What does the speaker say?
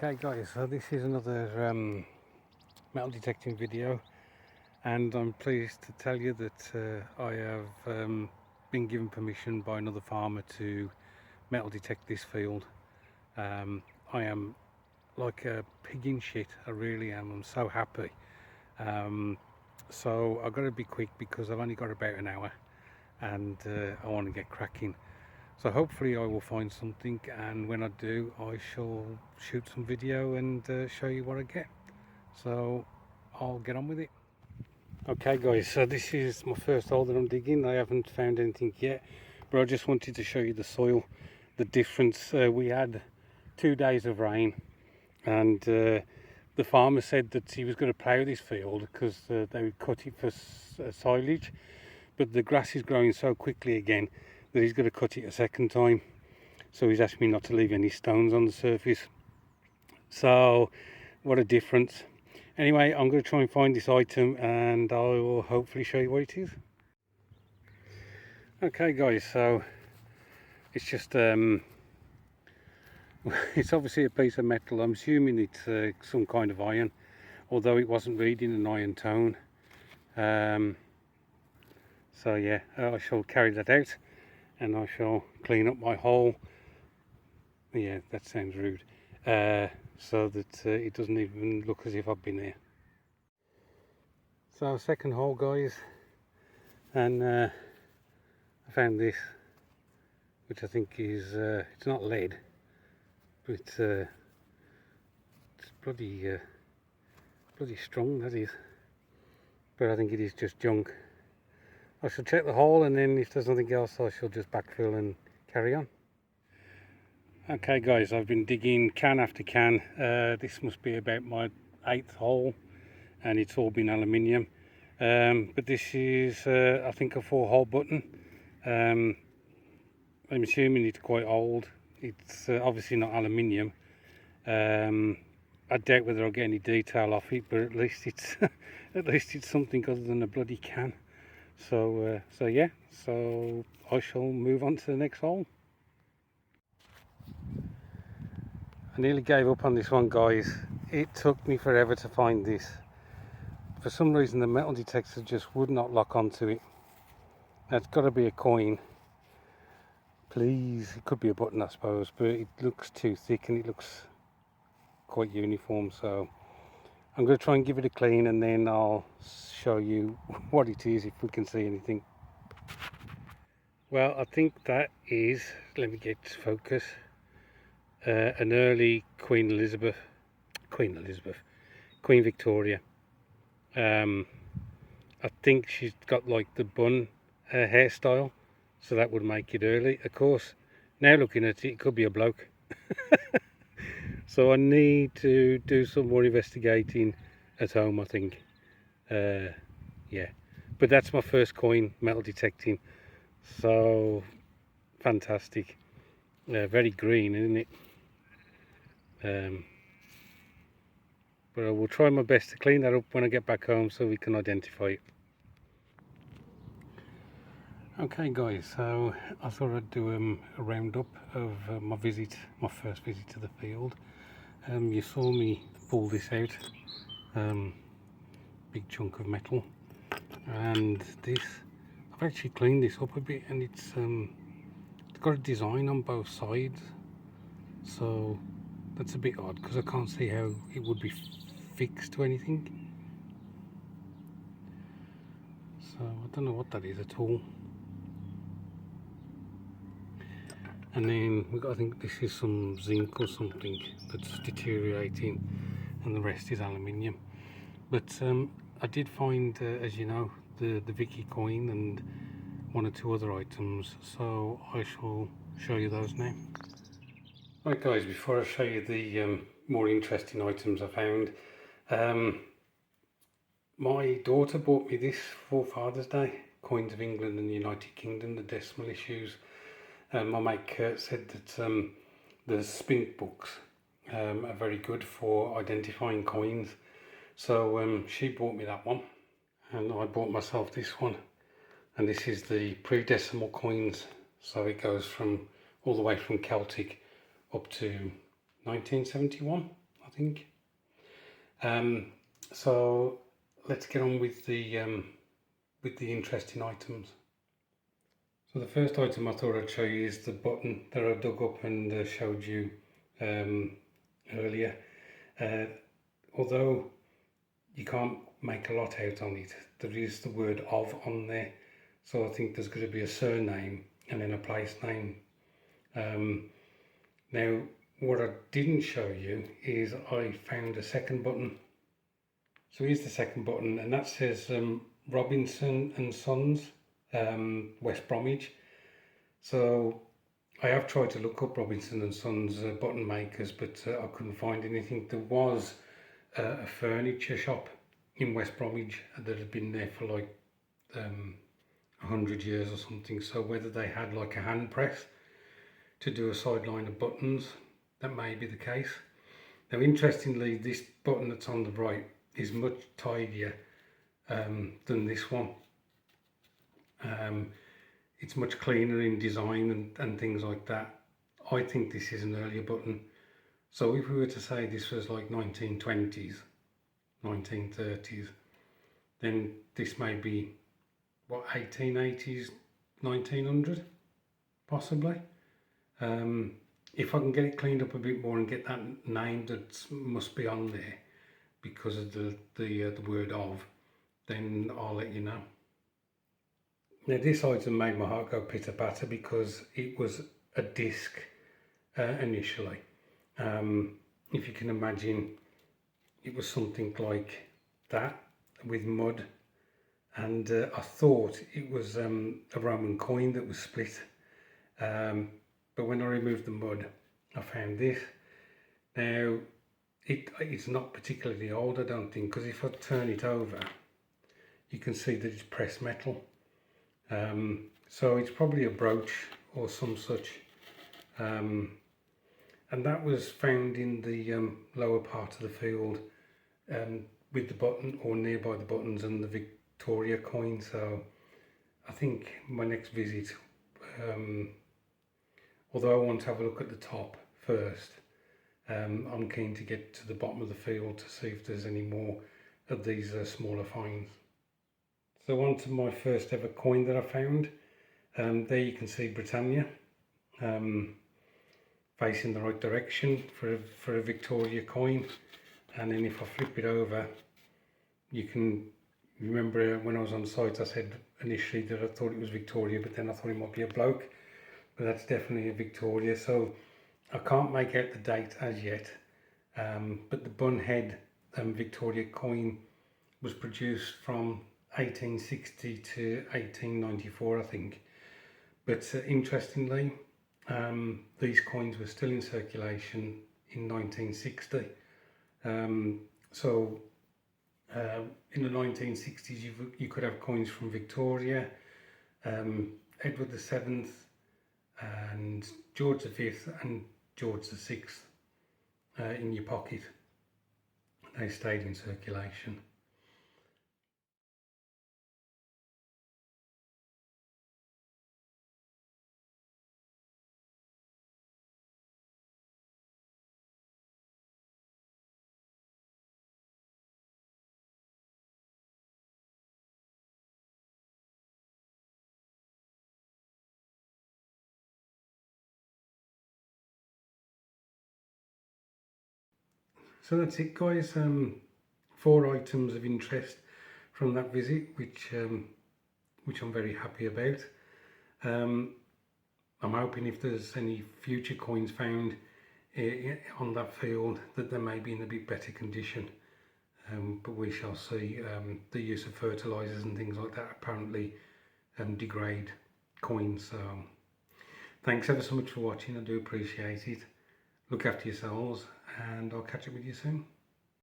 Okay guys, so this is another metal detecting video, and I'm pleased to tell you that I have been given permission by another farmer to metal detect this field. I am like a pig in shit, I really am. I'm so happy. So I've got to be quick because I've only got about an hour and I want to get cracking. So hopefully I will find something, and when I do I shall shoot some video and show you what I get. So I'll get on with it. Okay guys, so this is my first hole that I'm digging. I haven't found anything yet, but I just wanted to show you the soil, the difference. We had 2 days of rain, and the farmer said that he was going to plough this field because they would cut it for silage, but the grass is growing so quickly again that he's going to cut it a second time. So he's asked me not to leave any stones on the surface. So what a difference. Anyway, I'm going to try and find this item and I will hopefully show you what it is. Okay guys, so it's just it's obviously a piece of metal. I'm assuming it's some kind of iron, although it wasn't reading an iron tone. So yeah, I shall carry that out and I shall clean up my hole. Yeah, that sounds rude. So that it doesn't even look as if I've been there. So second hole guys, and I found this, which I think is it's not lead, but it's bloody strong, that is. But I think it is just junk. I shall check the hole, and then if there's nothing else I shall just backfill and carry on. Okay guys, I've been digging can after can. This must be about my 8th hole, and it's all been aluminium. But this is I think a 4-hole button. I'm assuming it's quite old. It's obviously not aluminium. I doubt whether I'll get any detail off it, but at least it's at least it's something other than a bloody can. So yeah, so I shall move on to the next hole. I nearly gave up on this one guys. It took me forever to find this. For some reason the metal detector just would not lock onto it. That's got to be a coin. Please, it could be a button I suppose, but it looks too thick and it looks quite uniform. So I'm going to try and give it a clean, and then I'll show you what it is if we can see anything. Well, I think that is, let me get focus, an early Queen Victoria. I think she's got like the bun hairstyle, so that would make it early. Of course, now looking at it, it could be a bloke. So I need to do some more investigating at home, I think. Yeah, but that's my first coin metal detecting, so fantastic. Very green, isn't it? But I will try my best to clean that up when I get back home so we can identify it. Okay guys, so I thought I'd do a roundup of my first visit to the field. You saw me pull this out, big chunk of metal, and this, I've actually cleaned this up a bit, and it's got a design on both sides, so that's a bit odd because I can't see how it would be fixed to anything. So I don't know what that is at all. And then we've got, I think this is some zinc or something that's deteriorating, and the rest is aluminium. But I did find, as you know, the Vicky coin and 1 or 2 other items, so I shall show you those now. Right guys, before I show you the more interesting items I found, my daughter bought me this for Father's Day, Coins of England and the United Kingdom, the decimal issues. My mate Kurt said that the spin books are very good for identifying coins, so she bought me that one, and I bought myself this one, and this is the pre-decimal coins, so it goes from all the way from Celtic up to 1971, think. So let's get on with the interesting items. So the first item I thought I'd show you is the button that I dug up and showed you earlier. Although you can't make a lot out on it, there is the word "of" on there, so I think there's going to be a surname and then a place name. Now what I didn't show you is I found a second button. So here's the second button, and that says Robinson and Sons, West Bromwich. So I have tried to look up Robinson and Sons button makers, but I couldn't find anything. There was a furniture shop in West Bromwich that had been there for like 100 years or something. So whether they had like a hand press to do a sideline of buttons, that may be the case. Now interestingly, this button that's on the right is much tidier than this one. It's much cleaner in design and things like that. I think this is an earlier button. So if we were to say this was like 1920s, 1930s, then this may be what, 1880s, 1900 possibly. If I can get it cleaned up a bit more and get that name that must be on there because of the word "of", then I'll let you know. Now this item made my heart go pitter patter because it was a disc initially. If you can imagine, it was something like that with mud, and I thought it was a Roman coin that was split, but when I removed the mud I found this. Now it's not particularly old, I don't think, because if I turn it over you can see that it's pressed metal. So it's probably a brooch or some such, and that was found in the lower part of the field with the button or nearby the buttons and the Victoria coin. So I think my next visit, although I want to have a look at the top first, I'm keen to get to the bottom of the field to see if there's any more of these smaller finds. So on to my first ever coin that I found. There you can see Britannia facing the right direction for a Victoria coin, and then if I flip it over, you can remember when I was on site I said initially that I thought it was Victoria, but then I thought it might be a bloke, but that's definitely a Victoria. So I can't make out the date as yet, but the bun head Victoria coin was produced from 1860 to 1894, I think. But interestingly, these coins were still in circulation in 1960. So in the 1960s you could have coins from Victoria, Edward VII and George V and George VI in your pocket. They stayed in circulation. So that's it, guys. 4 items of interest from that visit, which I'm very happy about. I'm hoping if there's any future coins found on that field that they may be in a bit better condition, but we shall see. The use of fertilizers and things like that apparently degrade coins. So thanks ever so much for watching. I do appreciate it. Look after yourselves, and I'll catch up with you soon.